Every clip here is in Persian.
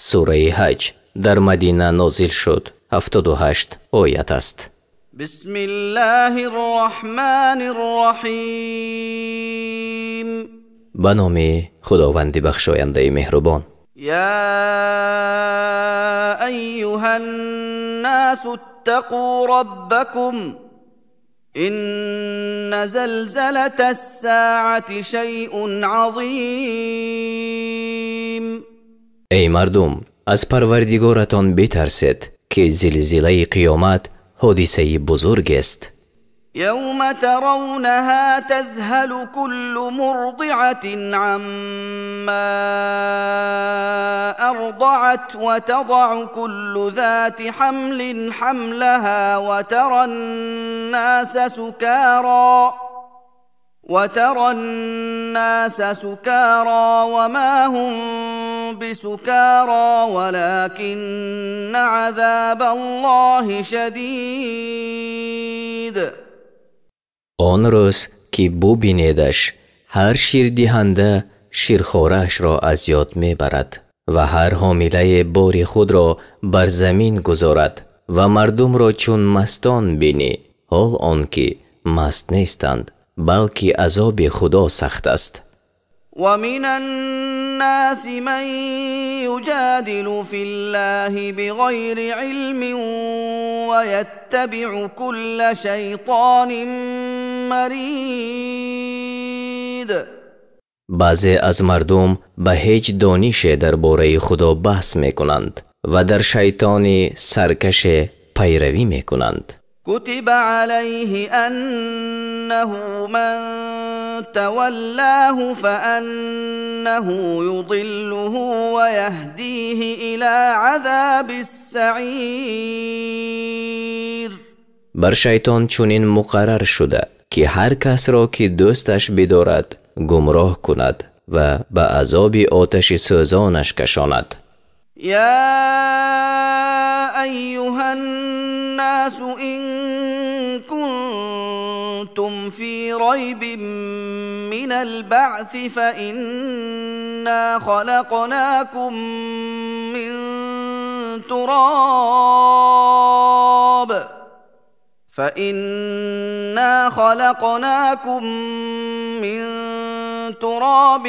сураи ҳаҷ дар Мадина нозил шуд. 78 оят аст. بسم الله الرحمن الرحیم. به نام خداوند بخشاینده مهربان. یا ایها الناس اتقوا ربکم إن زلزلة الساعة شيء عظيم. ای مردم، از پروردگارتان بترسید که زلزله قیامت حادثه بزرگ است. يوم ترونها تذهل كل مرضعة عما أرضعت وتضع كل ذات حمل حملها وترى الناس سكارى وما هم بسكارى ولكن عذاب الله شدید. آن روز که ببینیدش، هر شیردهنده شیرخوارش را از یاد میبرد و هر حامله بار خود را بر زمین گذارد و مردم را چون مستان بینی، حال آنکه مست نیستند بلکه عذاب خدا سخت است. و من الناس من یجادل فی الله بغیر علم و یتبع كل شیطان مرید. بعضی از مردم به هیچ دانش درباره خدا بحث میکنند و در شیطان سرکش پیروی میکنند. كتب عليه أنه من تولاه فأنه يضله ويهديه إلى عذاب السعير. بر شیطان چنین مقرر شده که هر کس را که دوستش بدارد گمراه کند و به عذاب آتش سوزانش کشاند. یا ایها الناس إن كنتم في ريب من البعث فإنا خلقناكم من تراب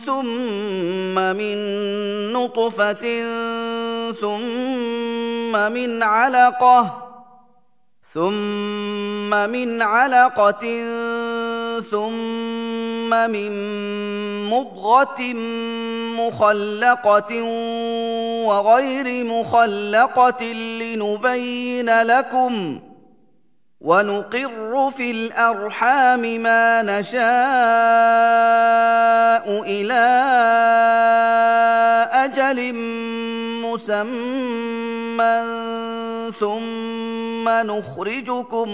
ثم من نطفة ثم من علقة ثم من مضغة مخلقة وغير مخلقة لنبين لكم ونقر في الأرحام ما نشاء إلى أجل مسمى ثم نخرجكم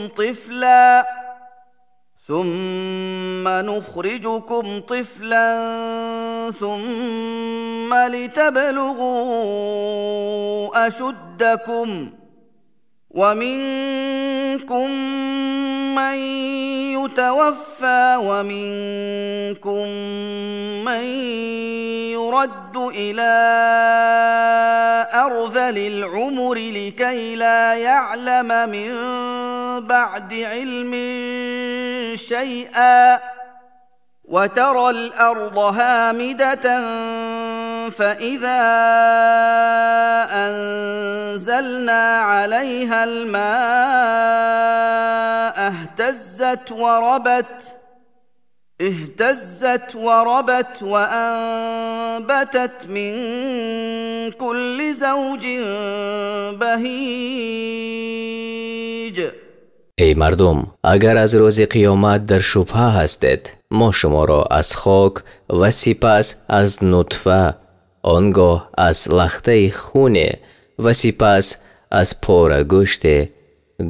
طفلا ثم لتبلغوا أشدكم ومنكم من يتوفى ومنكم من يرد إلى أرذل العمر لكي لا يعلم من بعد علم شيئا وترى الأرض هامدة فإذا أنزلنا عليها الماء اهتزت وربت وأنبتت من كل زوج بهیج. ای مردم، اگر از روز قیامت در شبهه هستید، ما شما را از خاک و سپس از نطفه، آنگاه از لخته خونه و سپس از پاره گوشت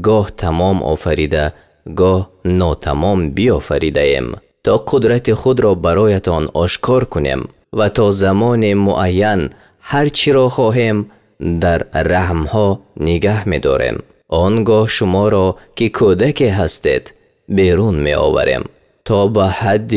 گاه تمام آفریده گاه ناتمام بیافریده ایم تا قدرت خود را برایتان آشکار کنیم و تا زمان معین هر چی را خواهیم در رحمها نگه می داریم. آنگاه شما را که کودک هستید بیرون می آوریم تا به حد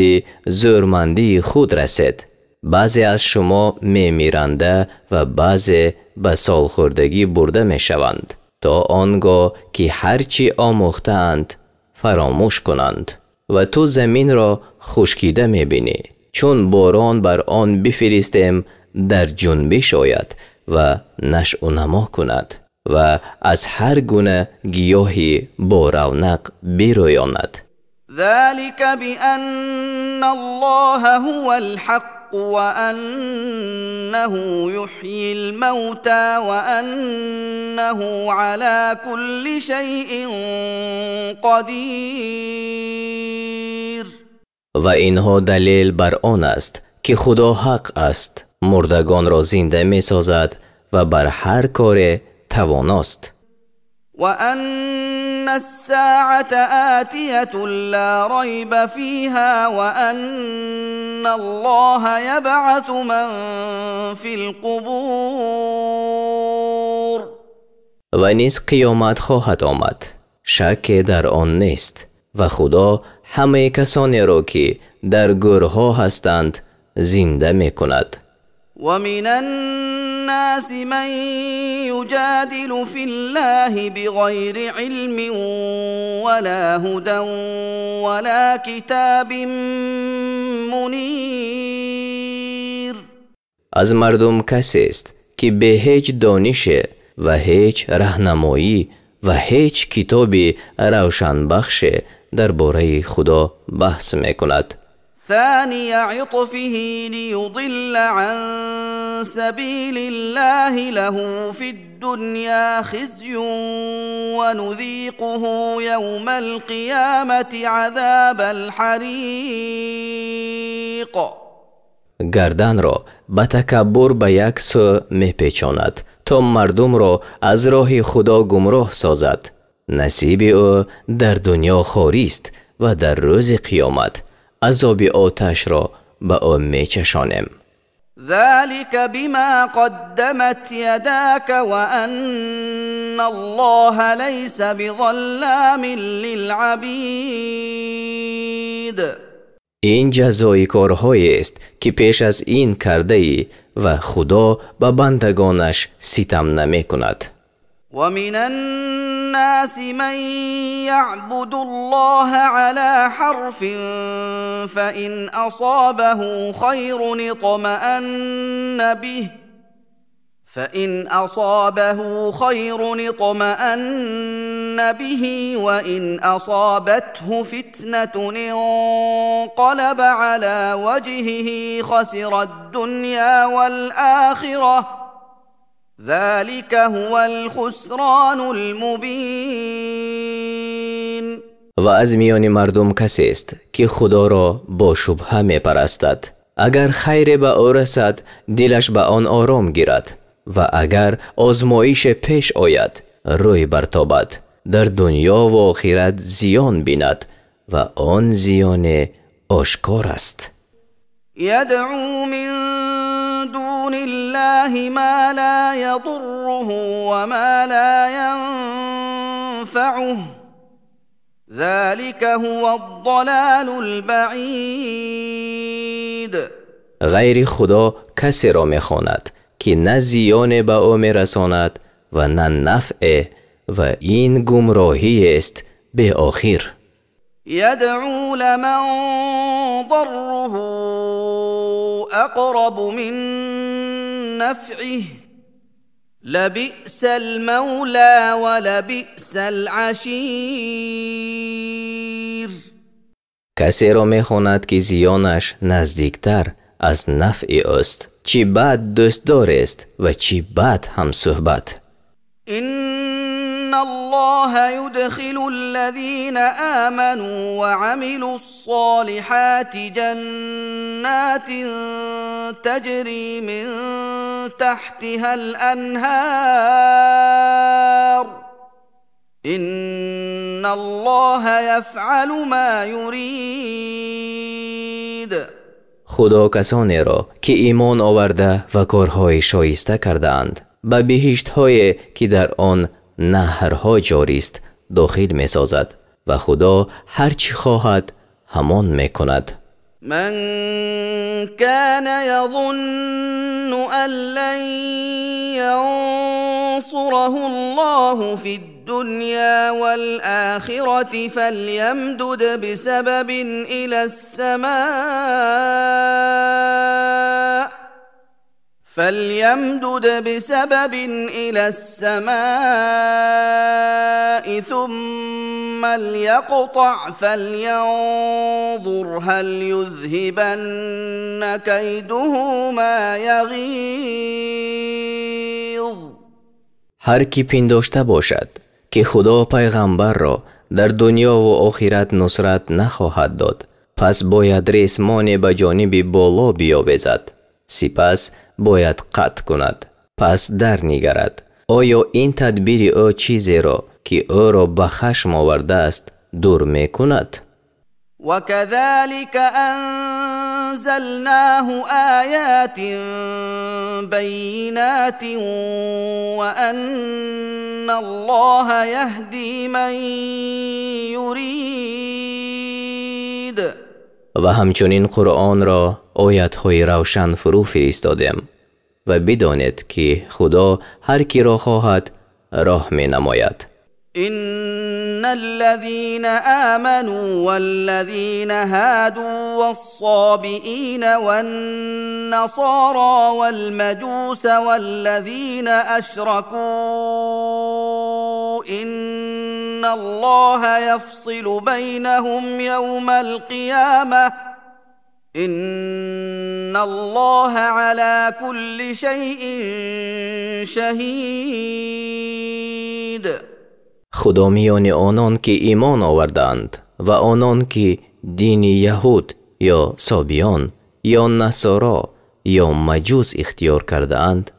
زورمندی خود رسید بعضی از شما میمیرنده و بعضی به سالخوردگی برده میشوند تا آنگاه که هرچی آموختند فراموش کنند و تو زمین را خشکیده میبینی چون باران بر آن بفرستیم در جنبش آید و نشأ و نما کند و از هر گونه گیاهی با رونق بیرویاند. ذلك بأن الله هو الحق وأنه يحيي الموتى وأنه على كل شيء قدير. و اینها دلیل بر آن است که خدا حق است، مردگان را زنده می سازد و بر هر کار تواناست. وأن الساعة آتية لا ريب فيها وأن الله يبعث من في القبور. و نیز قیامت خواهد آمد، شک در آن نیست، و خدا همه کسانی را که در گورها هستند زنده می کند. ومن الناس من يجادل في الله بغير علم ولا هدى ولا كتاب منير. از مردم کسی است که به هیچ دانش و هیچ راهنمایی و هیچ کتابی روشن بخش درباره خدا بحث می کند. ثاني عطفه ليضل عن سبيل الله له في الدنيا خزي ونذيقه يوم القيامة عذاب الحريق. گردن را به تکبر به یک سو می پیچاند تا مردم را از راه خدا گمراه سازد. نصیب او در دنیا خواری است و در روز قیامت عذاب آتش را به او می چشانیم. ذلك بما قدمت يداك وأن الله ليس بظلام للعبید. این جزای کارهایی است که پیش از این کرده ای و خدا به بندگانش ستم نمی کند. ومن الناس من يعبد الله على حرف فإن أصابه خير اطمأن به وإن أصابته فتنة انقلب على وجهه خسر الدنيا والآخرة ذلك هو الخسران المبين. و از میان مردم کسی است که خدا را با شبهه می پرستد. اگر خیر به او رسد دلش به آن آرام گیرد و اگر آزمایش پیش آید روی برتابد، در دنیا و آخرت زیان بیند و آن زیان آشکار است. يدعو من دون الله ما لا يضره وما لا ينفعه ذلك هو الضلال البعید. غیر خدا کسی را می‌خواند که نه زیان به او می‌رساند و نه نفع، و این گمراهی است به آخر. يدعو لمن ضره أقرب من نفعه لبئس المولى ولبئس العشیر. کسی را می‌خواند که زیانش نزدیکتر از نفع است، چی بد دوستدار است و چی بد هم صحبت. إن الله يدخل الذين آمنوا وعملوا الصالحات جنات تجري من تحتها الأنهار إن الله يفعل ما يريد. خدا کسانی را که ایمان آورده و کارهای شایسته کردند به بهشت‌هایی که در آن نهرها جاری است داخل می سازد و خدا هر چی خواهد همان می کند. من كان يظن أن لن ينصره الله في الدنيا والآخرة فليمدد بسبب إلى السماء ثم ليقطع فلينظر هل يذهبن كيده ما یغیظ. هر کی پنداشته باشد که خدا پیغمبر را در دنیا و آخرت نصرت نخواهد داد، پس باید ریسمان به جانب بالا بیاویزد، سپس باید قطع کند. پس در نگرد آیا این تدبیر او چیزی را که او را به خشم آورده است دور می کند؟ وكذلك أنزلناه آيات بينات وأن الله يهدي من يريد. و همچنین قرآن را آیت‌های روشن فرو فرستادیم و بدانید که خدا هر کی را خواهد راه می نماید. إن الذين آمنوا والذين هادوا والصابئين والنصارى والمجوس والذين أشركوا إن الله يفصل بينهم يوم القيامة إن الله على كل شيء شهيد. خدا میان آنان که ایمان آوردند و آنان که دین یهود یا سابیان یا نصارا یا مجوس اختیار کرده اند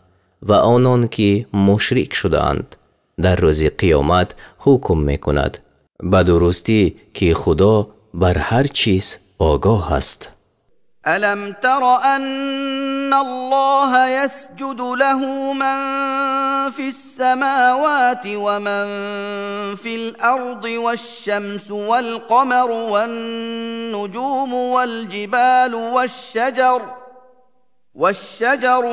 و آنان که مشرک شده اند در روز قیامت حکم میکند به درستی که خدا بر هر چیز آگاه است. ألم تر أن الله يسجد له من في السماوات ومن في الأرض والشمس والقمر والنجوم والجبال والشجر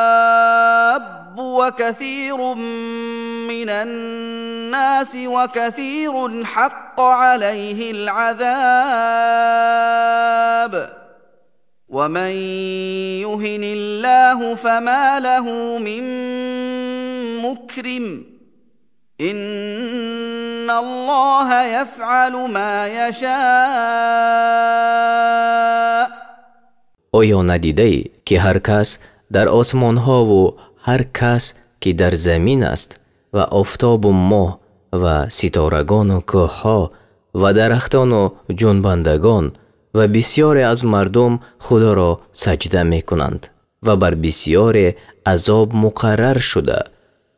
والدواب وكثير من الناس وكثير حق عليه العذاب ومن يهن الله فما له من مكرم إن الله يفعل ما يشاء. آیا ندیده ای که هر کس در آسمان ها و هر کس که در زمین است و آفتاب و ماه و ستارگان و کوه ها و درختان و جنبندگان و بسیاری از مردم خدا را سجده می کنند و بر بسیاری عذاب مقرر شده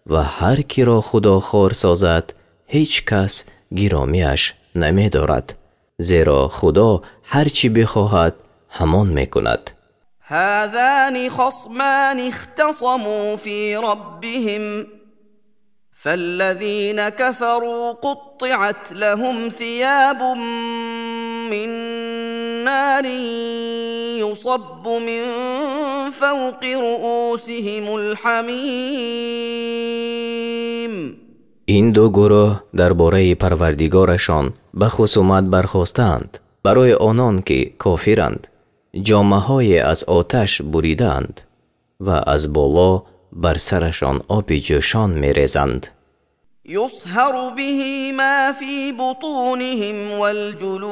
و هر کی را خدا خوار سازد هیچ کس گرامیش نمی دارد، زیرا خدا هر چی بخواهد همان می کند. هذان خصمان اختصموا في ربهم فالذين كفروا قطعت لهم ثياب من نار يصب من فوق رؤوسهم الحميم. این دو گروه درباره پروردگارشان به خصومت برخاستند. برای آنان که کافرند جامه‌های از آتش بریدند و از بالا بر سرشان آب جوشان می‌ریزند. يصهر به ما في بطونهم والجلود.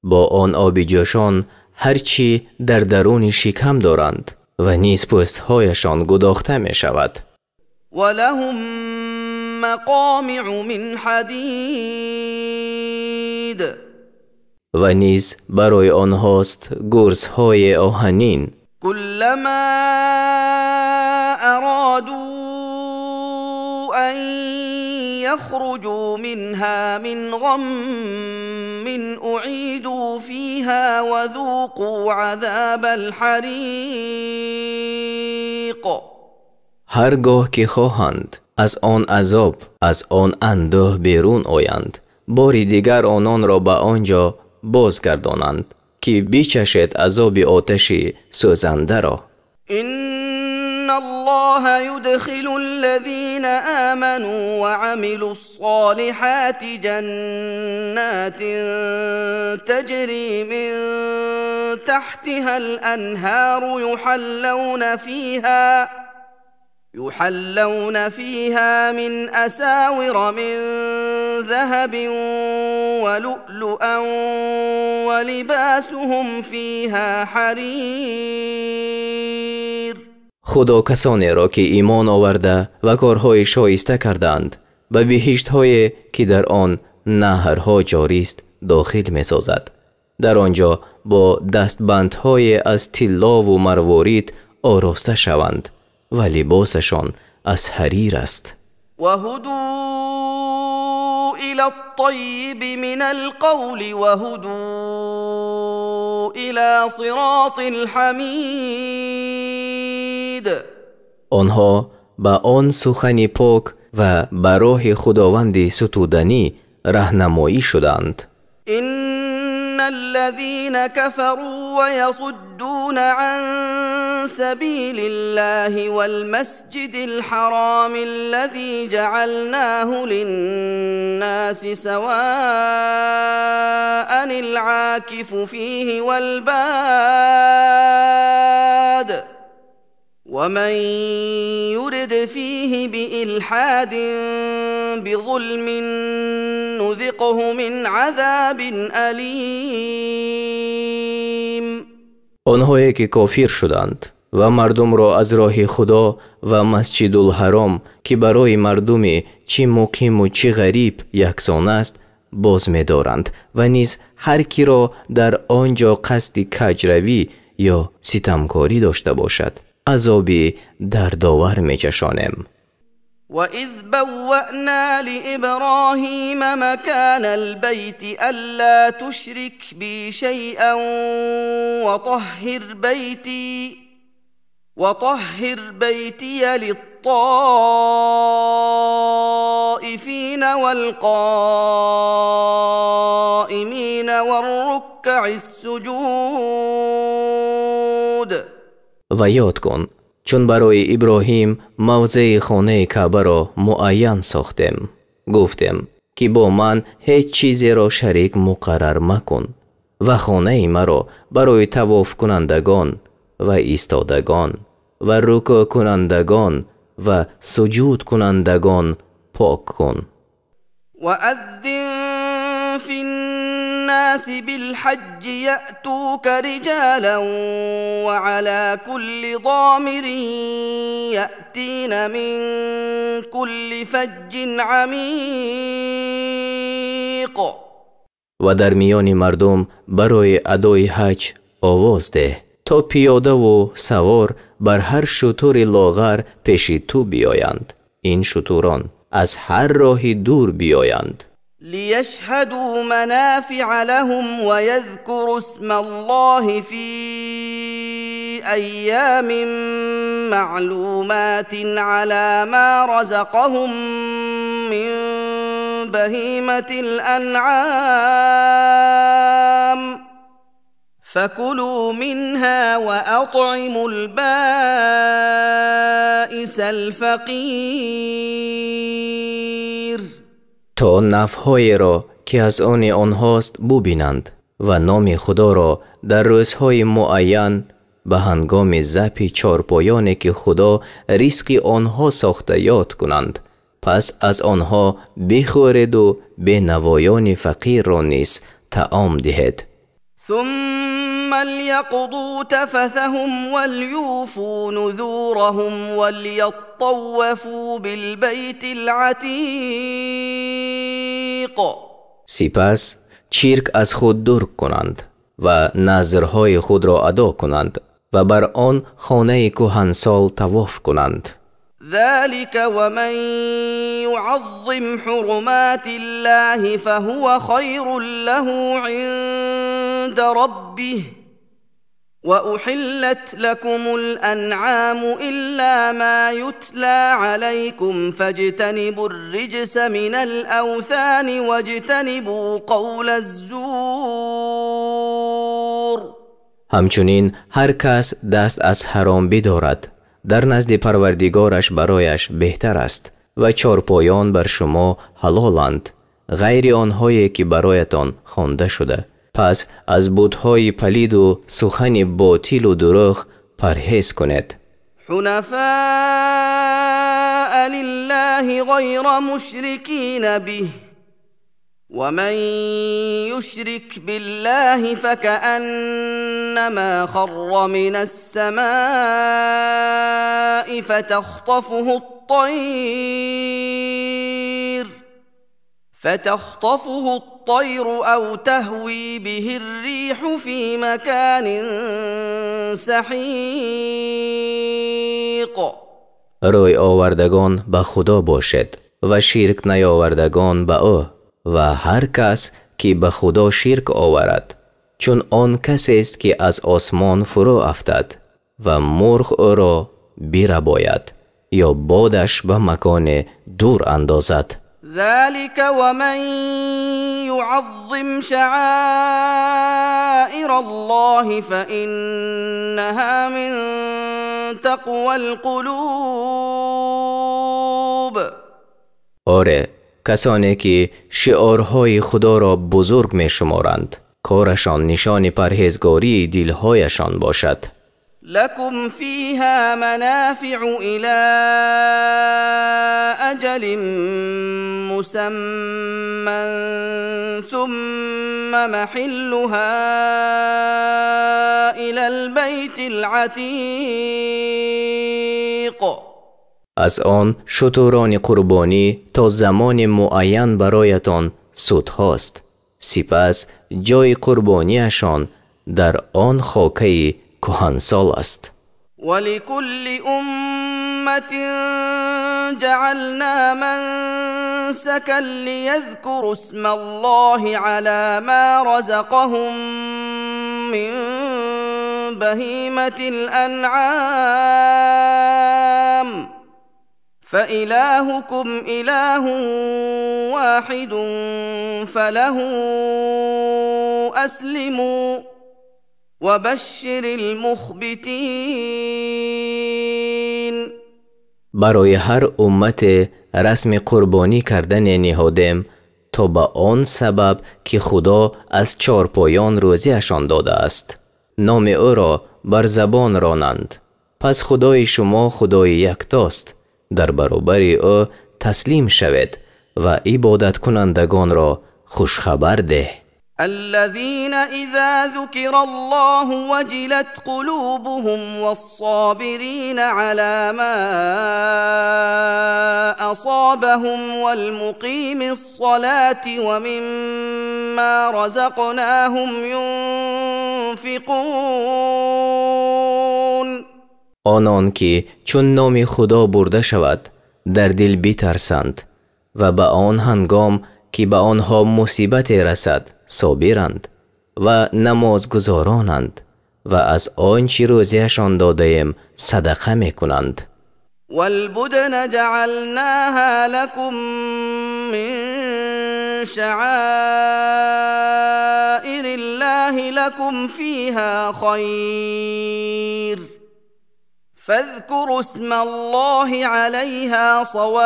با آن آب جوشان هرچی در درون شکم دارند و نیز پوست‌هایشان گداخته می‌شود. ولهم مقامع من حدید. و نیز برای آنهاست گرزهای آهنین. كلما أرادوا أن يخرجوا منها من غم أعيدوا فيها وذوقوا عذاب الحريق. هرگاه که خواهند از آن عذاب از آن اندوه بیرون آیند باری دیگر آنان را به آنجا بازگردانند که بیچشد عذاب آتشی سوزنده را. إن الله يدخل الذين آمنوا وعملوا الصالحات جنات تجري من تحتها الأنهار يحلون فيها من أساور من ذهب ولؤلؤا ولباسهم فيها حرير. خدا کسانی را که ایمان آورده و کارهای شایسته کردند به بهشت‌های که در آن نهرها جاری است داخل می‌سازد. در آنجا با دستبندهای از طلا و مروارید آراسته شوند و لباسشان از حریر است. وهدوا إلى الطيب من القول وهدوا إلى صراط الحميد. آنها به آن سخن پاک و به راه خداوند ستودنی راهنمایی شدند. إن الذين كفروا ويصدون عن سبيل الله والمسجد الحرام الذي جعلناه للناس سواء العاكف فيه والباد ومن يرد فيه بإلحاد بظلم نذقه من عذاب أليم. آنهایی که کافر شدند و مردم را از راه خدا و مسجد الحرام که برای مردم چی مقیم و چی غریب یکسان است باز می دارند و نیز هر کی را در آنجا قصد کجروی یا ستمکاری داشته باشد عذابی دردآور می چشانیم. وَإِذْ بَوَّأْنَا لِإِبْرَاهِيمَ مَكَانَ الْبَيْتِ أَلَّا تُشْرِكْ بِي شَيْئًا وَطَهِّرْ بَيْتِيَ لِلطَّائِفِينَ وَالْقَائِمِينَ وَالرُّكَّعِ السُّجُودِ. و یاد کن چون برای ابراهیم موضع خانه کعبه را معین ساختیم گفتیم که با من هیچ چیزی را شریک مقرر مکن و خانه مرا برای طواف کنندگان و ایستادگان و رکوع کنندگان و سجود کنندگان پاک کن. وَأَذِّن فِي النَّاسِ بِالْحَجِّ يَأْتُوكَ رِجَالًا وَعَلَى كُلِّ ضَامِرٍ يَأْتِينَ مِنْ كُلِّ فَجٍّ عَمِيقٍ. و در میان مردم برای ادای حج آواز ده تا پیاده و سوار بر هر شتر لاغر پیش تو بیایند. این شتران از هر راه دور بیایند. لِيَشْهَدُوا مَنَافِعَ لَهُمْ وَيَذْكُرُوا اسْمَ اللَّهِ فِي أَيَّامٍ مَّعْلُومَاتٍ عَلَى مَا رَزَقَهُم مِّن بَهِيمَةِ الْأَنْعَامِ فَكُلُوا مِنْهَا وَأَطْعِمُوا الْبَائِسَ الْفَقِيرَ. تا نفع‌های را که از آن آنهاست ببینند و نام خدا را در روزهای معین به هنگام ذبح چارپایانی که خدا رزق آنها ساخته یاد کنند. پس از آنها بخورید و به نوایان فقیر را نیز طعام دهید. ثم ليقضوا تفثهم وليوفوا نذورهم وليطوفوا بالبيت العتيق. سپس شرک از خود دور کنند و نذرهای خود را ادا کنند و بر آن خانه کهنسال طواف کنند. ذلك ومن يعظم حرمات الله فهو خير له عند ربه وأحلت لكم الأنعام إلا ما يتلى عليكم فاجتنبوا الرجس من الأوثان واجتنبوا قول الزور. همچنین هر کس دست از حرام بدارد در نزد پروردگارش برایش بهتر است و چارپایان بر شما حلالند غیر آنهایی که برایتان خوانده شده. پس از بت‌های پلید و سخن باطل و دروغ پرهیز کنید. حنفاء لله غیر مشرکین به ومن يشرك بالله فكأنما خر من السماء فتخطفه الطير أو تهوي به الريح في مكان سحيق. روی آوردگان به خدا باشد و شرک نیاوردگان به او و هر کس که به خدا شرک آورد چون آن کسی است که از آسمان فرو افتد و مرغ او را بیرباید یا بادش به مکان دور اندازد. ذلك ومن يعظم شعائر الله فإنها من تقوى القلوب. آره، کسانی که شعارهای خدا را بزرگ می شمارند کارشان نشان پرهیزگاری دلهایشان باشد. لكم فيها منافع إلى أجل مسمى ثم محلها إلى البيت العتيق. از آن شتران قربانی تا زمان معین برایتان سود هاست. سپس جای قربانیشان در آن خاکه کهنسال است. ولكل أمة جعلنا منسكا ليذكروا اسم الله على ما رزقهم من بهيمة الأنعام فإلهكم إله واحد فله أسلموا وبشر المخبتين. برای هر امت رسم قربانی کردن نهادیم تا به آن سبب که خدا از چارپایان روزیشان داده است نام او را بر زبان رانند. پس خدای شما خدای یکتاست، در برابر او تسلیم شوید و عبادت کنندگان را خوشخبر ده. الذين إذا ذكر الله وجلت قلوبهم والصابرين على ما أصابهم والمقيم الصلاة ومما رزقناهم ينفقون. آنان که چون نام خدا برده شود در دل بیترسند و به آن هنگام که به آنها مصیبت رسد صابرند و نماز گزارانند و از آنچه روزیشان داده‌ایم صدقه میکنند. والبدن جعلناها لكم من شعائر الله لكم فيها خير فاذكروا اسم الله عليها صواف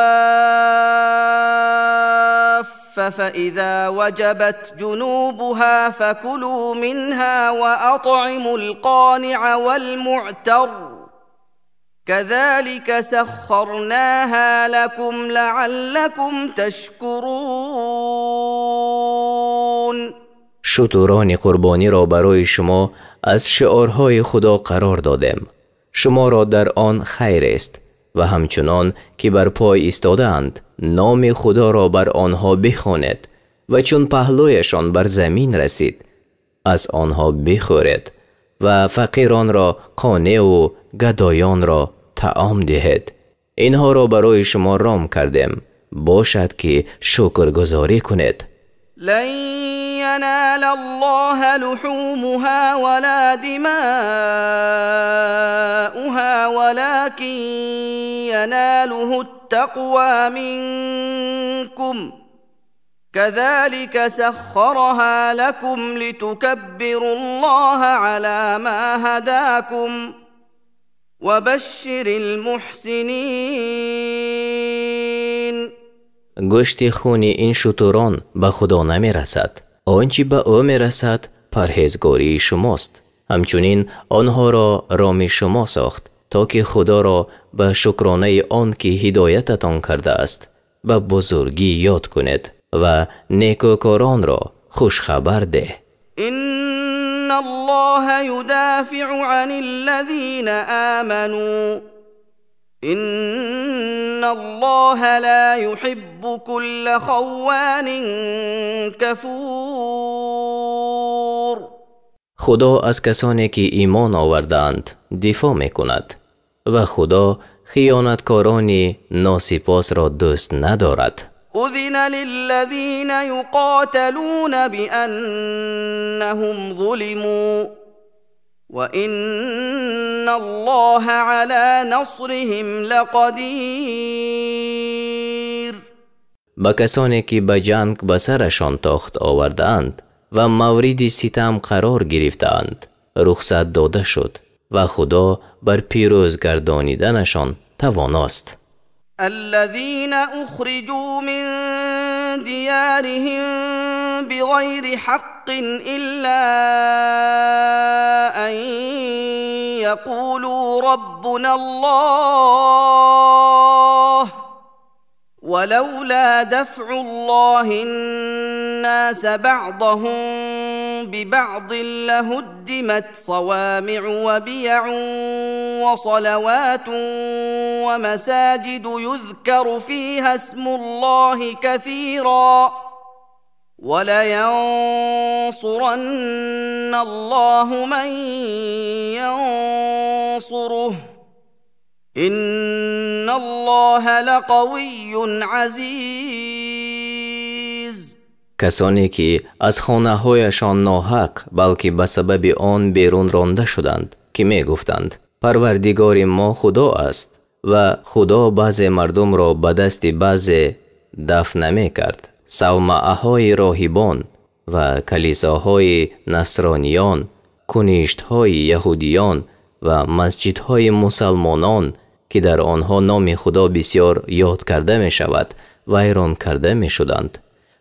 فإذا وجبت جنوبها فكلوا منها وأطعموا القانع والمعتر كذلك سخرناها لكم لعلكم تشكرون. شتران قربانی را برای شما از شعارهای خدا قرار دادم. شما را در آن خیر است و همچنان که بر پای ایستاده اند نام خدا را بر آنها بخوانید و چون پهلویشان بر زمین رسید از آنها بخورید و فقیران را قانع و گدایان را طعام دهید. اینها را برای شما رام کردم، باشد که شکرگزاری کنید. لن ينال الله لحومها ولا دماؤها ولكن يناله التقوى منكم كذلك سخرها لكم لتكبروا الله على ما هداكم وبشر المحسنين. گوشت خون این شتران به خدا نمی رسد. آنچه به او می رسد پرهیزگاری شماست. همچنین آنها را رام شما ساخت تا که خدا را به شکرانه آن که هدایتتان کرده است به بزرگی یاد کنید و نیکوکاران را خوش خبر ده. ان الله يدافع عن الذين آمنوا ان الله لا يحب كل خوان كفور. خدا از کسانی که ایمان آوردند دفاع می کند و خدا خیانتکاران ناسپاس را دوست ندارد. اذن للذین یقاتلون بأنهم ظلموا وإن الله على نصرهم لقدیر. با کسانی که به جنگ به سرشان تاخت آوردند و مورد ستم قرار گرفتند رخصت داده شد و خدا بر پیروز گردانیدنشان تواناست. الذين اخرجوا من ديارهم بغير حق الا ان يقولوا ربنا الله ولولا دفع الله الناس بعضهم ببعض لهدمت صوامع وبيع وصلوات ومساجد يذكر فيها اسم الله كثيرا ولينصرن الله من ينصره ان الله لقوی عزیز. کسانی که از خانه هایشان ناحق بلکه به سبب آن بیرون رانده شدند که می گفتند پروردگار ما خدا است و خدا بعض مردم را به دست بعض دفع نمی کرد. صومعه های راهبان و کلیساهای نصرانیان، کنشت های یهودیان و مسجد های مسلمانان که در آنها نام خدا بسیار یاد کرده می شود ویران کرده می شدند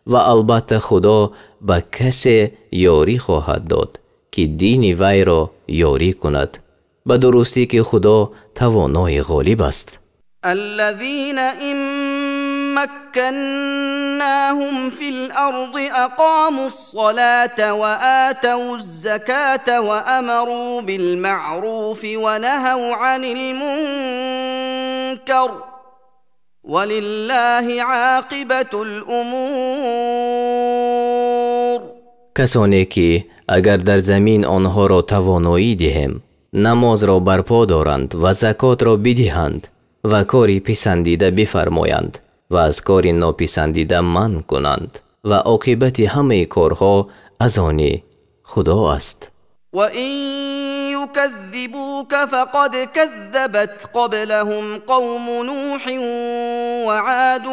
و البته خدا به کسی یاری خواهد داد که دین وی را یاری کند به درستی که خدا توانای غالب است. الذين إن مكناهم في الأرض أقاموا الصلاة وآتوا الزكاة وأمروا بالمعروف ونهوا عن المنكر ولله عاقبة الأمور. کسانی که اگر در زمین آنها را توانایی دهیم نماز را برپا دارند و زکات را بدهند و کاری پسندیده بفرمایند و از کاری ناپسندیده منع کنند و عاقبت همه کارها از آن خدا است. و این یکذبوک فقد کذبت قبلهم قوم نوح و عاد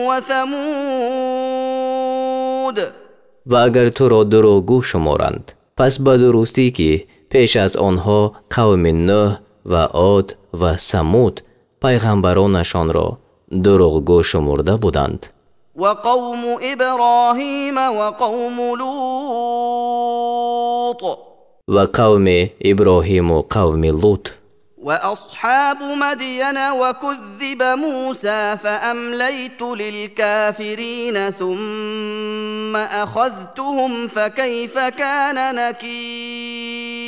و ثمود. و اگر تو را دروغگو شمارند پس به درستی که پیش از آنها قوم نوح و عاد و ثمود پیغمبرانشان را دروغگو شمرده بودند. و قوم ابراهیم و قوم لوط و قوم ابراهیم و قوم لوط و اصحاب مدین و کذب موسی فاملیت للکافرین ثم اخذتهم فکیف کان نکیر.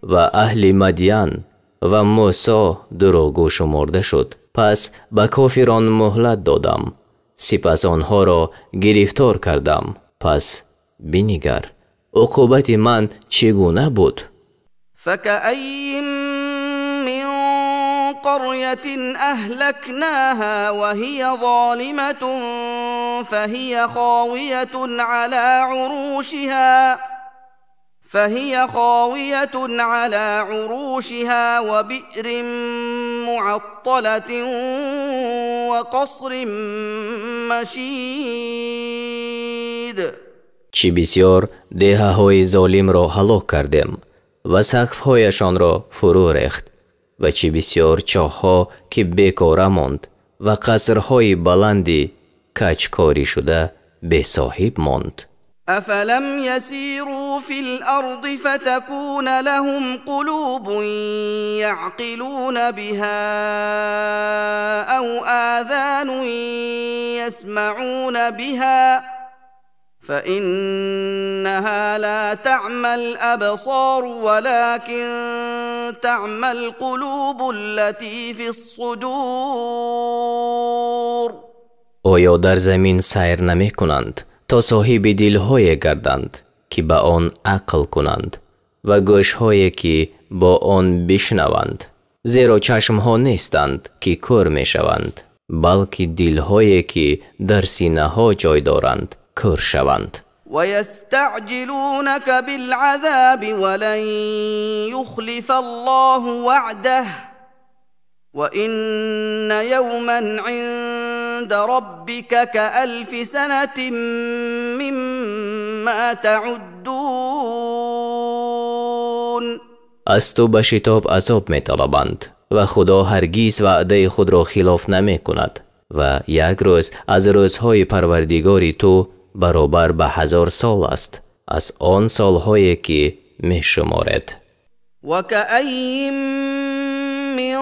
و اهل مدین و موسی دروغگو شمرده شد پس به کافران مهلت دادم سپس آنها را گرفتار کردم پس بنگر عقوبت من چگونه بود. فکأی من قرية أهلكناها وهي ظالمة فهي خاوية على عروشها وبئر معطلة وقصر مشيد. چی بسیار دهه‌های ظالم را هلاک کردیم و سقف‌هایشان را فرو ریخت و چی بسیار چاه‌ها که بیکاره ماند و قصرهای بلندی کجکاری شده بی صاحب ماند. أفلم يسيروا في الأرض فتكون لهم قلوب يعقلون بها أو آذان يسمعون بها فإنها لا تعمى الأبصار ولكن تعمى القلوب التي في الصدور. آیا در زمین سیر نمی کنند تا صاحب دل‌های گردند که با آن عقل کنند و گوش‌هایی که با آن بشنوند، زیرا چشم‌ها نیستند که کور می‌شوند بلکه دل‌هایی که در سینه‌ها جای دارند کور شوند. ويستعجلونك بالعذاب ولن يخلف الله وعده وإن يوما عند ربك كألف سنة مما تعدون. از تو به شتاب عذاب می طلبند و خدا هرگیز وعده خود را خلاف نمی کند و یک روز از روزهای پروردگاری تو برابر به 1000 سال است از آن سالهایی که می شمارد. وكأي من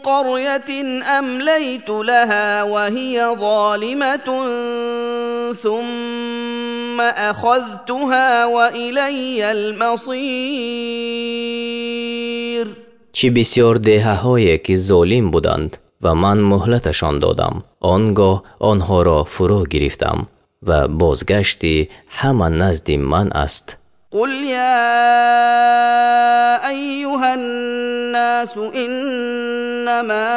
قرية أمليت لها وهي ظالمة ثم أخذتها وإلي المصير. چی بسیار دهه‌هایی که ظالم بودند و من مهلتشان دادم، آنگاه آنها را فرو گرفتم و بازگشتی همان نزد من است. قل يا أيها الناس إنما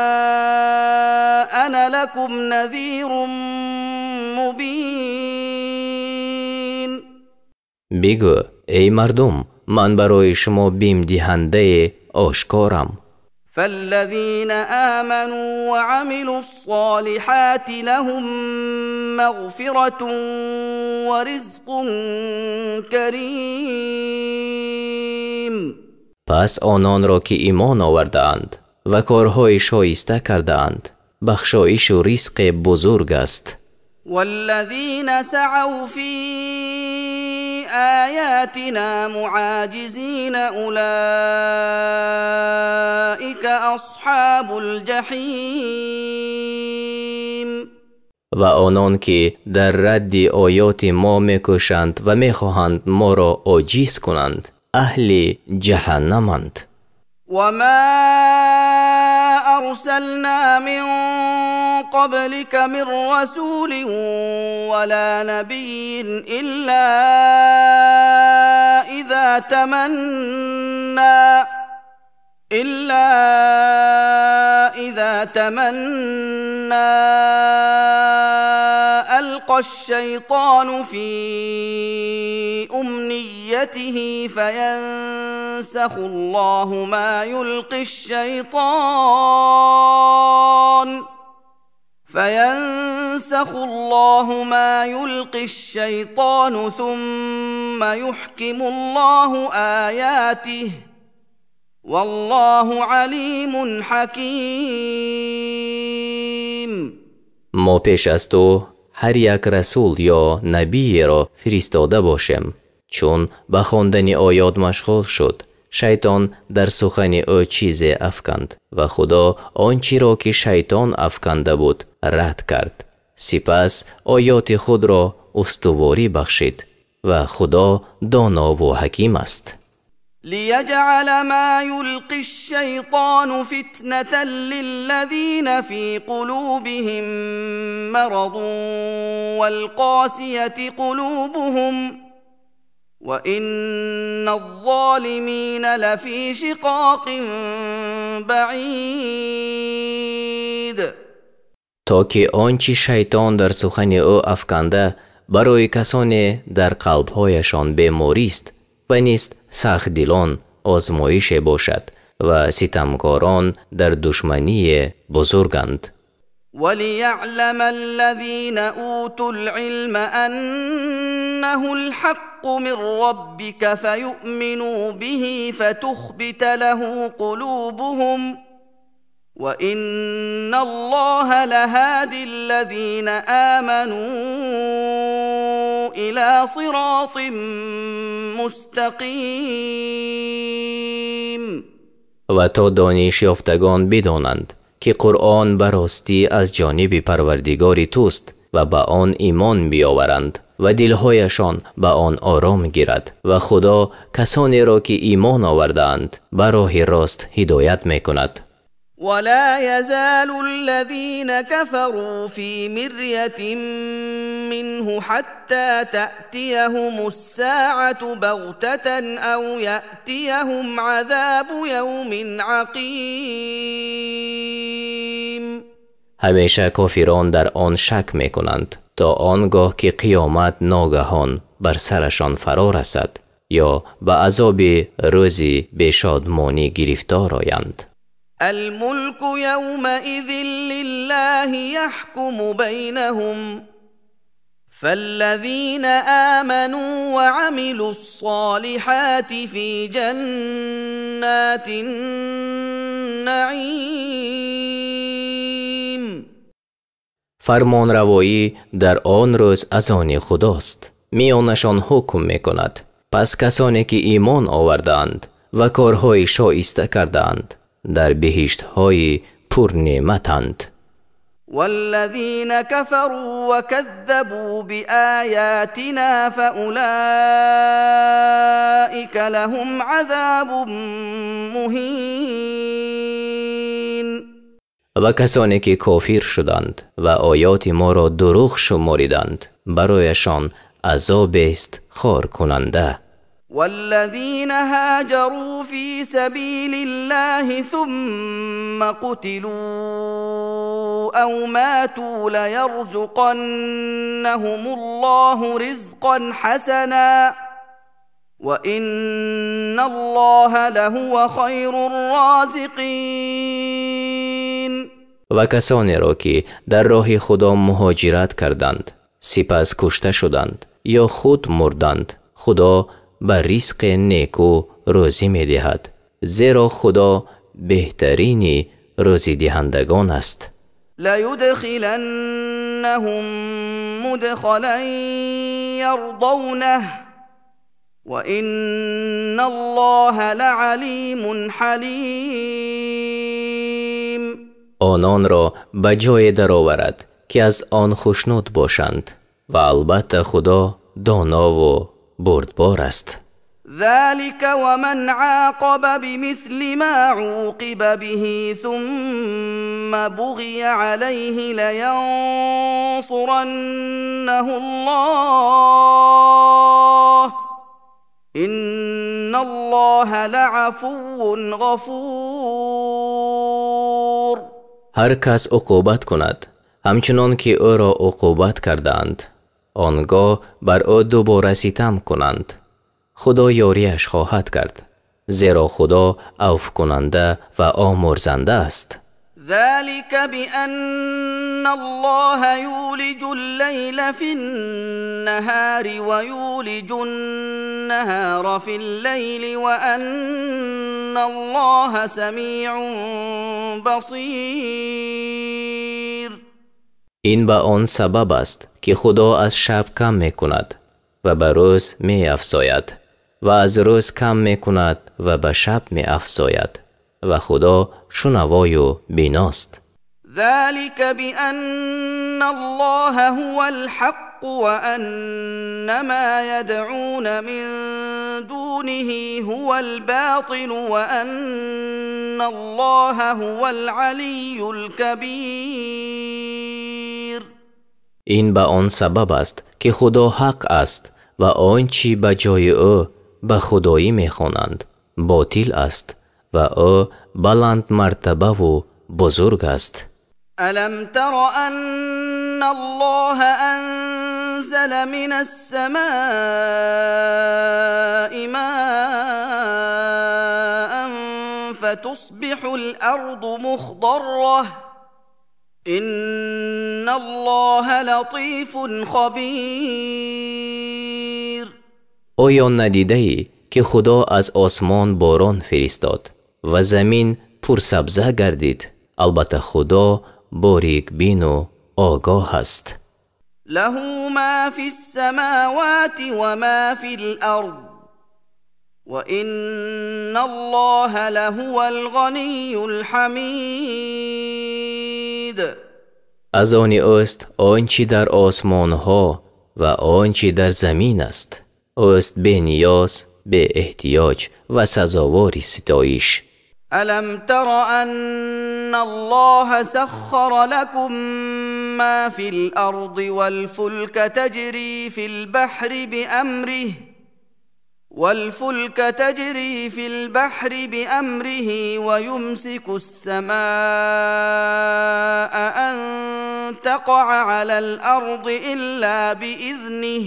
أنا لكم نذير مبين. بگو ای مردم، من برای شما بیم دهنده آشکارم. فالذين آمنوا وعملوا الصالحات لهم مغفرة ورزق كريم. پس آنان را که ایمان آوردند و کارهای شایسته کردند بخشایش و رزق بزرگ است. والذين سعوا في آياتنا معاجزين أولئك أصحاب الجحیم. و آنان که در رد آیات ما میکوشند و میخواهند ما را عاجز کنند اهل جهنمند. وما أرسلنا من قبلك من رسول ولا نبي إلا إذا تمنى ألقى الشيطان في أمنيته فينسخ الله ما يلقي الشيطان ثم يحكم الله آياته والله علیم حکیم. ما پیش از تو هر یک رسول یا نبی را فرستاده باشیم. چون به خواندن آیات مشغول شد شیطان در سخن او چیزی افکند و خدا آنچه را که شیطان افکنده بود رد کرد. سپس آیات خود را استواری بخشید و خدا دانا و حکیم است. ليجعل ما يلقي الشيطان فتنة للذين في قلوبهم مرض والقاسية قلوبهم وإن الظالمين لفي شقاق بعيد. تا که آنچه شیطان در سخن او افکنده برای کسانی در قلبهایشان بیماری است و نیست سخت دلان آزمایش باشد و ستمکاران در دشمنی بزرگند. وليعلم الذين أوتوا العلم أنه الحق من ربك فيؤمنوا به فتخبت له قلوبهم وإن الله لهادي الذين آمنوا إلى صراط مستقيم. و تا دانش یافتگان بدانند که قرآن براستی از جانب پروردگار توست و به آن ایمان بیاورند و دلهایشان به آن آرام گیرد و خدا کسانی را که ایمان آوردند به راه راست هدایت میکند. ولا يزال الذين كفروا في مرية منه حتى تأتيهم الساعة بغتة أو يأتيهم عذاب يوم عقيم. همیشه کافران در آن شک میکنند تا آنگاه که قیامت ناگهان بر سرشان فرا رسد یا به عذاب روزی بشادمانی گرفتار آیند. الملك يومئذ لله يحكم بينهم فالذين آمنوا وعملوا الصالحات في جنات النعيم. فرمان روایی در آن روز از آن خداست، میانشان حکم میکند. پس کسانی که ایمان آوردند و کارهای شایسته کردند در بهشت‌های پر نعمتند. والذين كفروا وكذبوا بآياتنا فأولئك لهم عذاب مهين. و کسانی که کافر شدند و آیات ما را دروغ شماریدند برایشان عذاب است خار کننده. والذين هاجروا في سبيل الله ثم قتلوا أو ماتوا ليرزقنهم الله رزقا حسنا وإن الله لهو خير الرازقين. و کسانی را که در راه خدا مهاجرت کردند سپس کشته شدند یا خود مردند خدا بر رزق نیکو روزی می دهد، زیرا خدا بهترین روزی دهندگان است. ليدخلنهم مدخلا يرضونه وإن الله لعليم حليم. آنان را به جای درآورد که از آن خوشنود باشند و البته خدا دانا و بردبار است. ذلك ومن عاقب بمثل ما عوقب به ثم بغي عليه لينصرنه الله إن الله لعفو غفور. هر کس عقوبت کند همچنان که او را عقوبت کردند آنگاه بر او دوباره ستم کنند خدا یاریش خواهد کرد، زیرا خدا عفو کننده و آمرزنده است. ذلك بأن الله يولج الليل في النهار ويولج النهار في الليل وأن الله سميع بصير. این به آن سبب است که خدا از شب کم می کند و به روز می افزاید و از روز کم می کند و به شب می افزاید و خدا شنوای و بیناست. ذلك بأن الله هو الحق وأن ما يدعون من دونه هو الباطل وأن الله هو العلي الكبير. این به آن سبب است که خدا حق است و آنچه به جای او به خدایی می خوانند باطل است و او بلند مرتبه و بزرگ است. ألم تر أن الله أنزل من السماء ماء فتصبح الأرض مخضرة إن الله لطيف خبیر. آیا ندیده ای که خدا از آسمان باران فرستاد و زمین پرسبزه گردید؟ البته خدا باریک بین و آگاه است. له ما في السماوات وما في الأرض وإن الله لهو الغني الحمید. از آن اوست آنچه در آسمان ها و آنچه در زمین است. اوست به نیاز، به احتیاج و سزاوار ستایش. ألم تر أن الله سخر لكم ما في الأرض والفلك تجري في البحر بأمره ويمسك السماء أن تقع على الأرض إلا بإذنه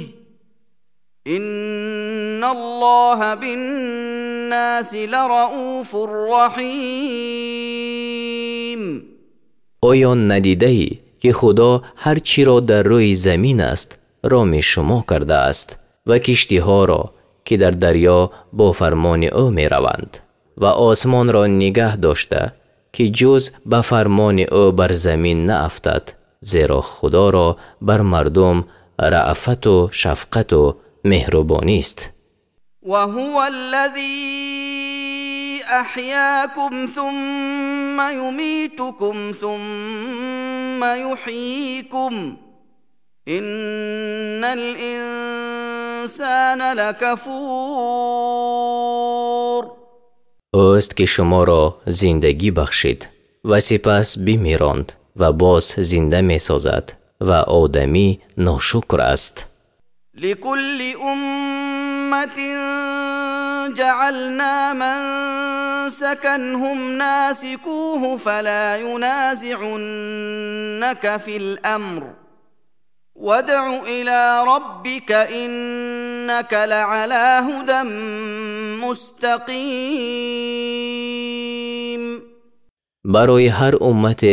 إن الله بالناس لرؤوف رحیم. آیا ندیده ای که خدا هر چی را در روی زمین است رام شما کرده است و کشتی ها را که در دریا با فرمان او می روند و آسمان را نگه داشته که جز به فرمان او بر زمین نه افتد، زیرا خدا را بر مردم رأفت و شفقت و مهربانی است. و هو الذی احیاکم ثم یمیتکم ثم یحییکم ان الانسان لکفور. اوست که شما را زندگی بخشید و سپس بمیراند و باز زنده می سازد و آدمی ناشکر است. لكل أمة جعلنا منسكا هم ناسكوه فلا ينازعنك في الأمر وادع إلى ربك إنك لعلى هدى مستقیم. برای هر امت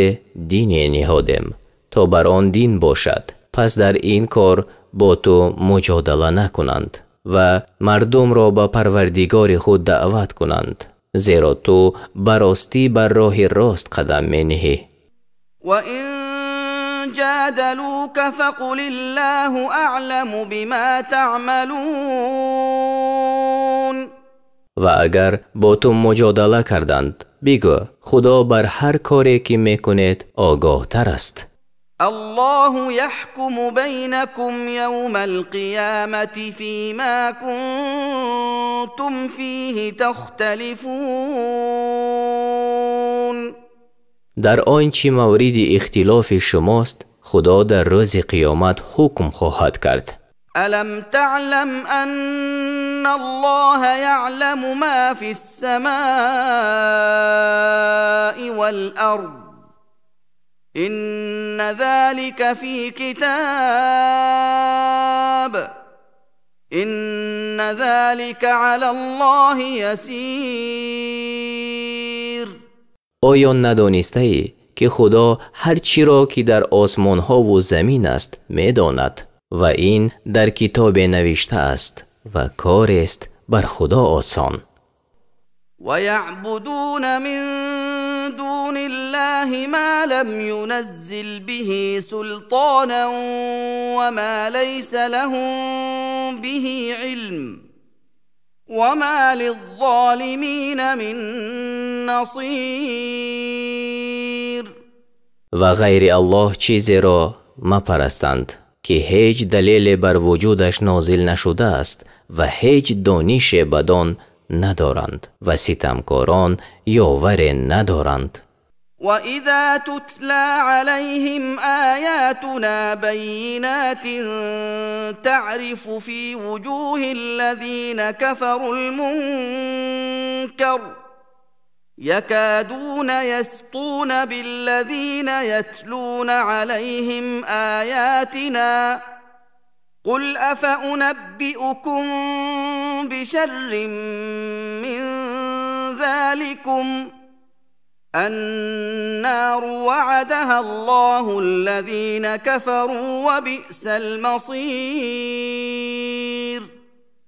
دینی نهادم تا بر آن دین باشد، پس در این کار با تو مجادله نکنند و مردم را به پروردگار خود دعوت کنند، زیرا تو براستی بر راه راست قدم می نهی. و این جادلوک فقل الله اعلم بما تعملون. و اگر با تو مجادله کردند بگو خدا بر هر کاری که می کنید آگاه تر است. الله يحكم بينكم يوم القيامة فيما كنتم فيه تختلفون. در آنچه مورد اختلاف شماست خدا در روز قیامت حکم خواهد کرد. ألم تعلم أن الله يعلم ما في السماء والأرض إن ذلك في كتاب إن ذلك على الله يسير. آیا ندانسته ای که خدا هر چی را که در آسمان ها و زمین است می داند و این در کتاب نوشته است و کار است بر خدا آسان. ويعبدون من دون الله ما لم ينزل به سلطانا وما ليس لهم به علم وما للظالمين من نصير. و غیر الله چیزی را مپرستند که هیچ دلیل بر وجودش نازل نشده است و هیچ دانش بدان ندارند و ستمکاران یاور ندارند. وَإِذَا تُتْلَى عَلَيْهِمْ آيَاتُنَا بَيِّنَاتٍ تَعْرِفُ فِي وُجُوهِ الَّذِينَ كَفَرُوا الْمُنكَرَ يكادون يسطون بالذين يتلون عليهم آياتنا قل أفأنبئكم بشر من ذلكم النار وعدها الله الذين كفروا وبئس المصير.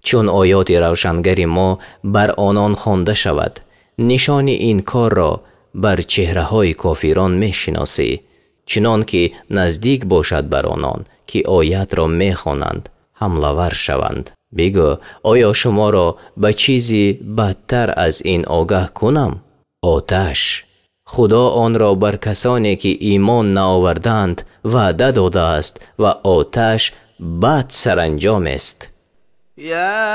چون آیات روشنگر ما بر آنان خوانده شود، نشان این کار را بر چهره‌های کافران می‌شناسی، چنان که نزدیک باشد بر آنان که آیت را می‌خوانند حمله‌ور شوند. بگو آیا شما را به چیزی بدتر از این آگاه کنم؟ آتش. خدا آن را بر کسانی که ایمان نآوردند وعده داده است و آتش بد سرانجام است. يا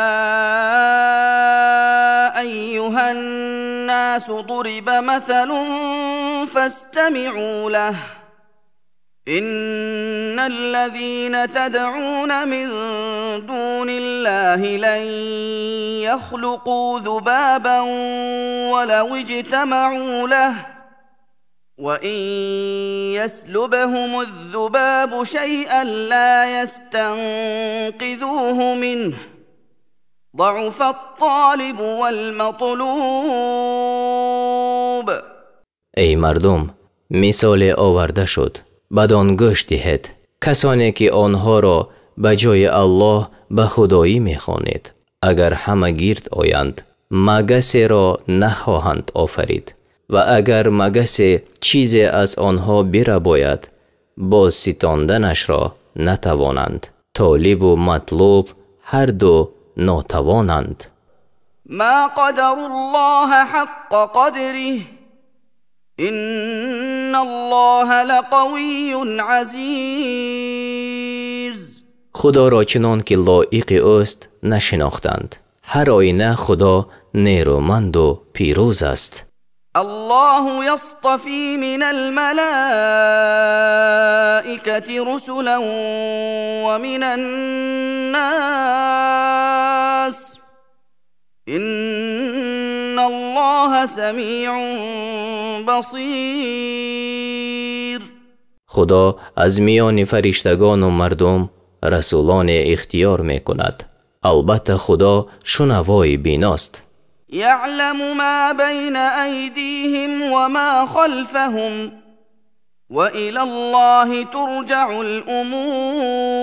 أيها الناس ضرب مثل فاستمعوا له إن الذين تدعون من دون الله لن يخلقوا ذبابا ولو اجتمعوا له وإن يسلبهم الذباب شيئا لا يستنقذوه منه ضعف الطالب والمطلوب. ای مردم، مثال آورده شد، بدان گوش دهید. کسانی که آنها را به جای الله به خدایی می‌خوانید، اگر همه گرد آیند مگسی را نخواهند آفرید و اگر مگس چیزی از آنها برباید باز ستاندنش را نتوانند. طالب و مطلوب هر دو ناتوانند. ما قدر الله حق قدره إن الله لقوی عزیز. خدا را چنان که لایق است نشناختند. هر آینه خدا نیرومند و پیروز است. الله يصطفي من الملائكة رسلا ومن الناس إن الله سميع بصير. خدا از میان فرشتگان و مردم رسولان اختیار می کند. البته خدا شنوای بیناست. يعلم ما بين أيديهم وما خلفهم وإلى الله ترجع الأمور.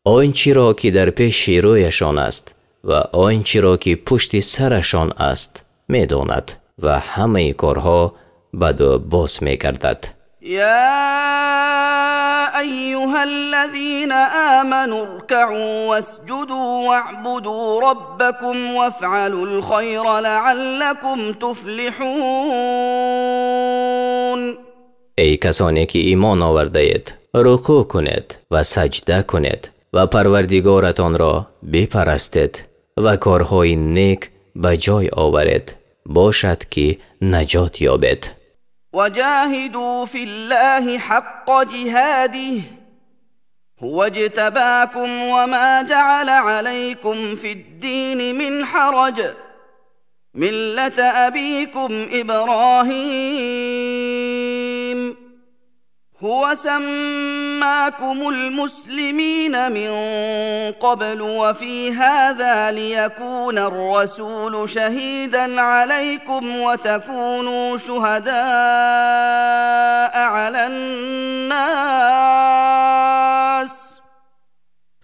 آنچه را که در پیش رویشان است و آنچه را که پشت سرشان است می‌داند و همه کارها بد و باز می‌گردد. يا أيها الذين آمنوا اركعوا واسجدوا واعبدوا ربكم وافعلوا الخير لعلكم تفلحون. ای کسانی که ایمان آورده اید، رکوع کنید و سجده کنید و پروردگارتان را بپرستید و کارهای نیک به جای آورید، باشد که نجات یابید. وجاهدوا في الله حق جهاده هو اجتباكم وما جعل عليكم في الدين من حرج ملة أبيكم إبراهيم هو سماكم المسلمين من قبل وفي هذا ليكون الرسول شهيدا عليكم وتكونوا شهداء على الناس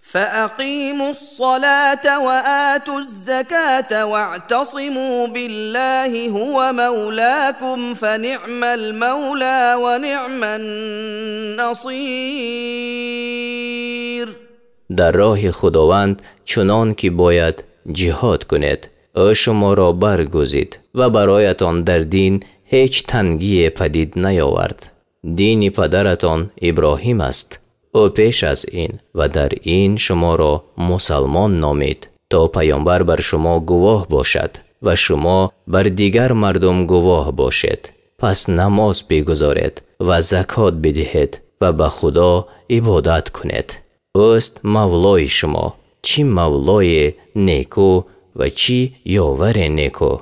فأقيموا الصلاة وآتوا الزكاة واعتصموا بالله هو مولاكم فنعم المولى ونعم النصير. در راه خداوند چنان که باید جهاد کنید، او شما را برگزید و برایتان در دین هیچ تنگی پدید نیاورد. دین پدرتان ابراهیم است. او پیش از این و در این شما را مسلمان نامید تا پیامبر بر شما گواه باشد و شما بر دیگر مردم گواه باشید. پس نماز بگزارید و زکات بدهید و به خدا عبادت کنید. اوست مولای شما، چی مولای نیکو و چی یاور نیکو.